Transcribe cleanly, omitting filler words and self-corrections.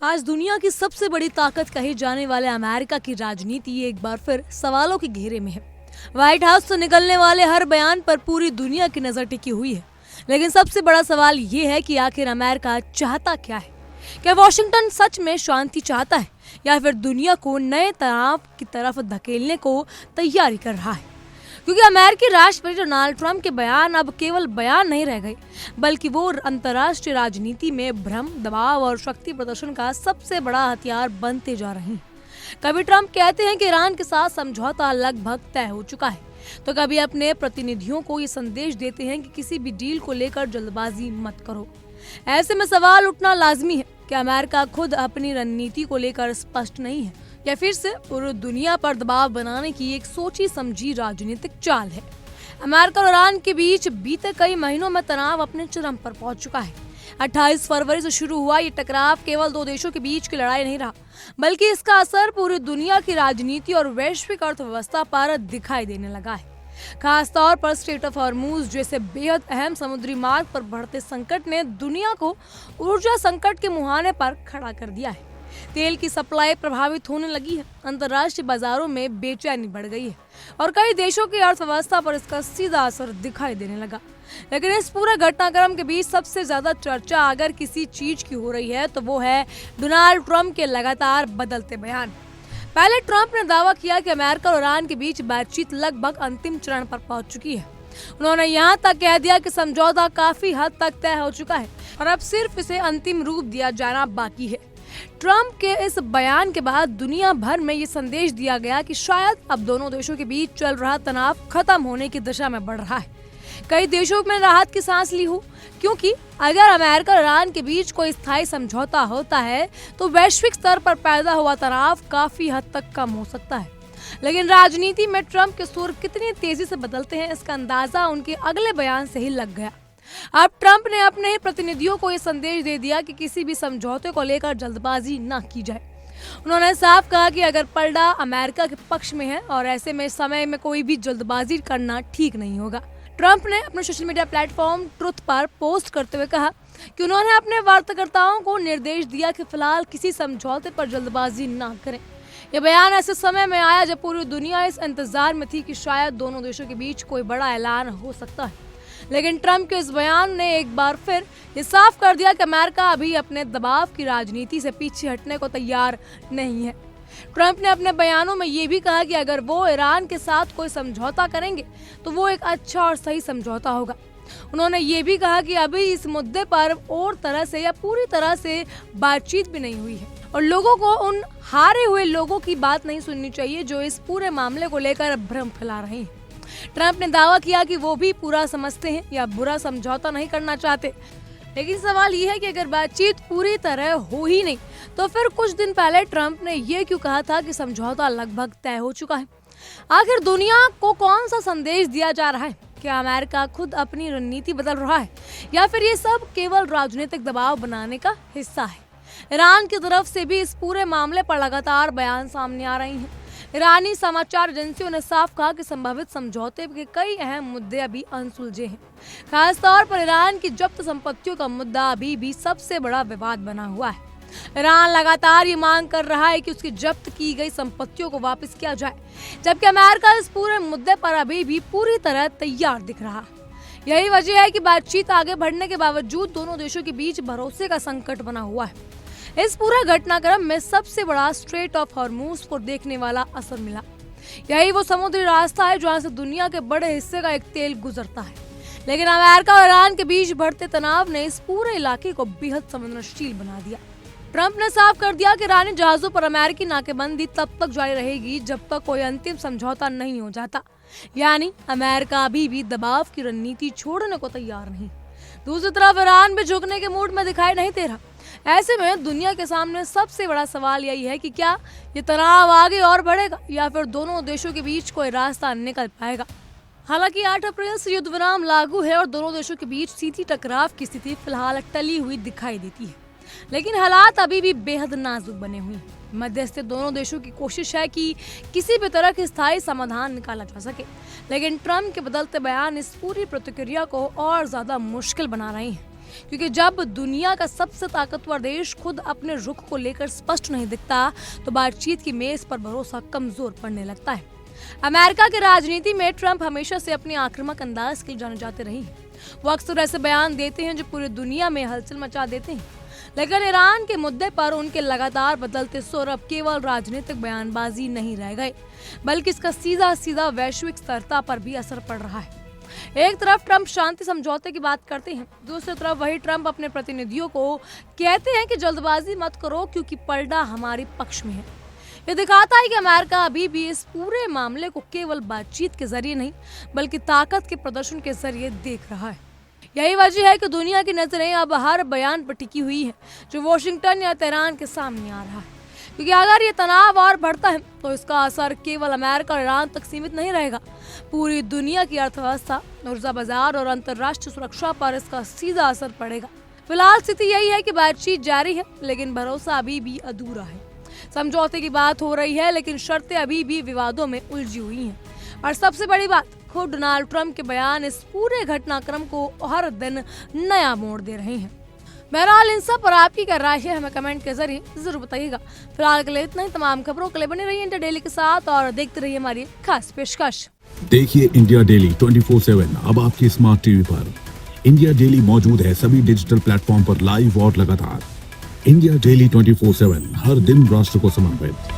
आज दुनिया की सबसे बड़ी ताकत कही जाने वाले अमेरिका की राजनीति एक बार फिर सवालों के घेरे में है। व्हाइट हाउस से निकलने वाले हर बयान पर पूरी दुनिया की नजर टिकी हुई है। लेकिन सबसे बड़ा सवाल ये है कि आखिर अमेरिका चाहता क्या है? क्या वॉशिंगटन सच में शांति चाहता है या फिर दुनिया को नए तनाव की तरफ धकेलने को तैयारी कर रहा है? क्योंकि अमेरिकी राष्ट्रपति डोनाल्ड ट्रंप के बयान अब केवल बयान नहीं रह गए, बल्कि वो अंतर्राष्ट्रीय राजनीति में भ्रम, दबाव और शक्ति प्रदर्शन का सबसे बड़ा हथियार बनते जा रहे हैं। कभी ट्रंप कहते हैं कि ईरान के साथ समझौता लगभग तय हो चुका है, तो कभी अपने प्रतिनिधियों को ये संदेश देते हैं कि किसी भी डील को लेकर जल्दबाजी मत करो। ऐसे में सवाल उठना लाजमी है कि अमेरिका खुद अपनी रणनीति को लेकर स्पष्ट नहीं है या फिर से पूरी दुनिया पर दबाव बनाने की एक सोची समझी राजनीतिक चाल है। अमेरिका और ईरान के बीच बीते कई महीनों में तनाव अपने चरम पर पहुंच चुका है। 28 फरवरी से शुरू हुआ ये टकराव केवल दो देशों के बीच की लड़ाई नहीं रहा, बल्कि इसका असर पूरी दुनिया की राजनीति और वैश्विक अर्थव्यवस्था पर दिखाई देने लगा है। खासतौर पर स्ट्रेट ऑफ हॉर्मुज जैसे बेहद अहम समुद्री मार्ग पर बढ़ते संकट ने दुनिया को ऊर्जा संकट के मुहाने पर खड़ा कर दिया है। तेल की सप्लाई प्रभावित होने लगी है, अंतर्राष्ट्रीय बाजारों में बेचैनी बढ़ गई है और कई देशों की अर्थव्यवस्था पर इसका सीधा असर दिखाई देने लगा। लेकिन इस पूरे घटनाक्रम के बीच सबसे ज्यादा चर्चा अगर किसी चीज की हो रही है तो वो है डोनाल्ड ट्रंप के लगातार बदलते बयान। पहले ट्रंप ने दावा किया कि अमेरिका और ईरान के बीच बातचीत लगभग अंतिम चरण पर पहुंच चुकी है। उन्होंने यहाँ तक कह दिया कि समझौता काफी हद तक तय हो चुका है और अब सिर्फ इसे अंतिम रूप दिया जाना बाकी है। ट्रंप के इस बयान के बाद दुनिया भर में ये संदेश दिया गया कि शायद अब दोनों देशों के बीच चल रहा तनाव खत्म होने की दिशा में बढ़ रहा है। कई देशों में राहत की सांस ली हो, क्योंकि अगर अमेरिका और ईरान के बीच कोई स्थायी समझौता होता है तो वैश्विक स्तर पर पैदा हुआ तनाव काफी हद तक कम हो सकता है। लेकिन राजनीति में ट्रंप के सुर कितनी तेजी से बदलते हैं, इसका अंदाजा उनके अगले बयान से ही लग गया। अब ट्रंप ने अपने ही प्रतिनिधियों को यह संदेश दे दिया कि किसी भी समझौते को लेकर जल्दबाजी न की जाए। उन्होंने साफ कहा कि अगर पलड़ा अमेरिका के पक्ष में है और ऐसे में समय में कोई भी जल्दबाजी करना ठीक नहीं होगा। ट्रंप ने अपने सोशल मीडिया प्लेटफॉर्म ट्रुथ पर पोस्ट करते हुए कहा कि उन्होंने अपने वार्ताकर्ताओं को निर्देश दिया कि फिलहाल किसी समझौते पर जल्दबाजी न करें। यह बयान ऐसे समय में आया जब पूरी दुनिया इस इंतजार में थी कि शायद दोनों देशों के बीच कोई बड़ा ऐलान हो सकता है। लेकिन ट्रंप के इस बयान ने एक बार फिर ये साफ कर दिया कि अमेरिका अभी अपने दबाव की राजनीति से पीछे हटने को तैयार नहीं है। ट्रंप ने अपने बयानों में ये भी कहा कि अगर वो ईरान के साथ कोई समझौता करेंगे तो वो एक अच्छा और सही समझौता होगा। उन्होंने ये भी कहा कि अभी इस मुद्दे पर और तरह से या पूरी तरह से बातचीत भी नहीं हुई है और लोगों को उन हारे हुए लोगों की बात नहीं सुननी चाहिए जो इस पूरे मामले को लेकर भ्रम फैला रहे हैं। ट्रंप ने दावा किया कि वो भी पूरा समझते हैं या बुरा समझौता नहीं करना चाहते, लेकिन सवाल ये है कि अगर बातचीत पूरी तरह हो ही नहीं तो फिर कुछ दिन पहले ट्रंप ने ये क्यों कहा था कि समझौता लगभग तय हो चुका है? आखिर दुनिया को कौन सा संदेश दिया जा रहा है? क्या अमेरिका खुद अपनी रणनीति बदल रहा है या फिर ये सब केवल राजनीतिक दबाव बनाने का हिस्सा है? ईरान की तरफ से भी इस पूरे मामले पर लगातार बयान सामने आ रहे हैं। ईरानी समाचार एजेंसियों ने साफ कहा कि संभावित समझौते के कई अहम मुद्दे अभी अनसुलझे हैं। खासतौर पर ईरान की जब्त संपत्तियों का मुद्दा अभी भी सबसे बड़ा विवाद बना हुआ है। ईरान लगातार ये मांग कर रहा है कि उसकी जब्त की गई संपत्तियों को वापस किया जाए, जबकि अमेरिका इस पूरे मुद्दे पर अभी भी पूरी तरह तैयार दिख रहा है। यही वजह है कि बातचीत आगे बढ़ने के बावजूद दोनों देशों के बीच भरोसे का संकट बना हुआ है। इस पूरे घटनाक्रम में सबसे बड़ा स्ट्रेट ऑफ हॉर्मुज को देखने वाला असर मिला। यही वो समुद्री रास्ता है जहां से दुनिया के बड़े हिस्से का एक तेल गुजरता है। लेकिन अमेरिका और ईरान के बीच बढ़ते तनाव ने इस पूरे इलाके को बेहद संवेदनशील बना दिया। ट्रंप ने साफ कर दिया कि ईरानी जहाजों पर अमेरिकी नाकेबंदी तब तक जारी रहेगी जब तक कोई अंतिम समझौता नहीं हो जाता। यानी अमेरिका अभी भी दबाव की रणनीति छोड़ने को तैयार नहीं। दूसरी तरफ ईरान भी झुकने के मूड में दिखाई नहीं दे रहा। ऐसे में दुनिया के सामने सबसे बड़ा सवाल यही है कि क्या ये तनाव आगे और बढ़ेगा या फिर दोनों देशों के बीच कोई रास्ता निकल पाएगा। हालांकि 8 अप्रैल से युद्ध विराम लागू है और दोनों देशों के बीच सीधी टकराव की स्थिति फिलहाल टली हुई दिखाई देती है, लेकिन हालात अभी भी बेहद नाजुक बने हुए हैं। मध्यस्थ दोनों देशों की कोशिश है कि किसी भी तरह के स्थायी समाधान निकाला जा सके, लेकिन ट्रंप के बदलते बयान इस पूरी प्रतिक्रिया को और ज्यादा मुश्किल बना रहे हैं। क्योंकि जब दुनिया का सबसे ताकतवर देश खुद अपने रुख को लेकर स्पष्ट नहीं दिखता तो बातचीत की मेज पर भरोसा कमजोर पड़ने लगता है। अमेरिका की राजनीति में ट्रंप हमेशा से अपने आक्रामक अंदाज के लिए जाने जाते रहे हैं। वो अक्सर ऐसे बयान देते हैं जो पूरी दुनिया में हलचल मचा देते हैं, लेकिन ईरान के मुद्दे पर उनके लगातार बदलते सुर अब केवल राजनीतिक बयानबाजी नहीं रह गए, बल्कि इसका सीधा सीधा वैश्विक स्थिरता पर भी असर पड़ रहा है। एक तरफ ट्रंप शांति समझौते की बात करते हैं, दूसरी तरफ वही ट्रंप अपने प्रतिनिधियों को कहते हैं कि जल्दबाजी मत करो क्योंकि पलड़ा हमारे पक्ष में है। ये दिखाता है कि अमेरिका अभी भी इस पूरे मामले को केवल बातचीत के जरिए नहीं बल्कि ताकत के प्रदर्शन के जरिए देख रहा है। यही वजह है कि दुनिया की नजरें अब हर बयान पर टिकी हुई है जो वॉशिंगटन या तेहरान के सामने आ रहा है, क्योंकि अगर ये तनाव और बढ़ता है तो इसका असर केवल अमेरिका और ईरान तक सीमित नहीं रहेगा। पूरी दुनिया की अर्थव्यवस्था, ऊर्जा बाजार और अंतर्राष्ट्रीय सुरक्षा पर इसका सीधा असर पड़ेगा। फिलहाल स्थिति यही है कि बातचीत जारी है लेकिन भरोसा अभी भी अधूरा है। समझौते की बात हो रही है लेकिन शर्तें अभी भी विवादों में उलझी हुई हैं। और सबसे बड़ी बात, खुद डोनाल्ड ट्रंप के बयान इस पूरे घटनाक्रम को हर दिन नया मोड़ दे रहे हैं। बहरहाल इन सब पर आपकी क्या राय है हमें कमेंट के जरिए जरूर बताइएगा। फिलहाल के लिए इतना ही। तमाम खबरों के लिए बने रहिए इंडिया डेली के साथ और देखते रहिए हमारी खास पेशकश। देखिए इंडिया डेली 24/7 अब आपके स्मार्ट टीवी पर। इंडिया डेली मौजूद है सभी डिजिटल प्लेटफॉर्म पर लाइव और लगातार। इंडिया डेली 24/7 हर दिन राष्ट्र को समर्पित।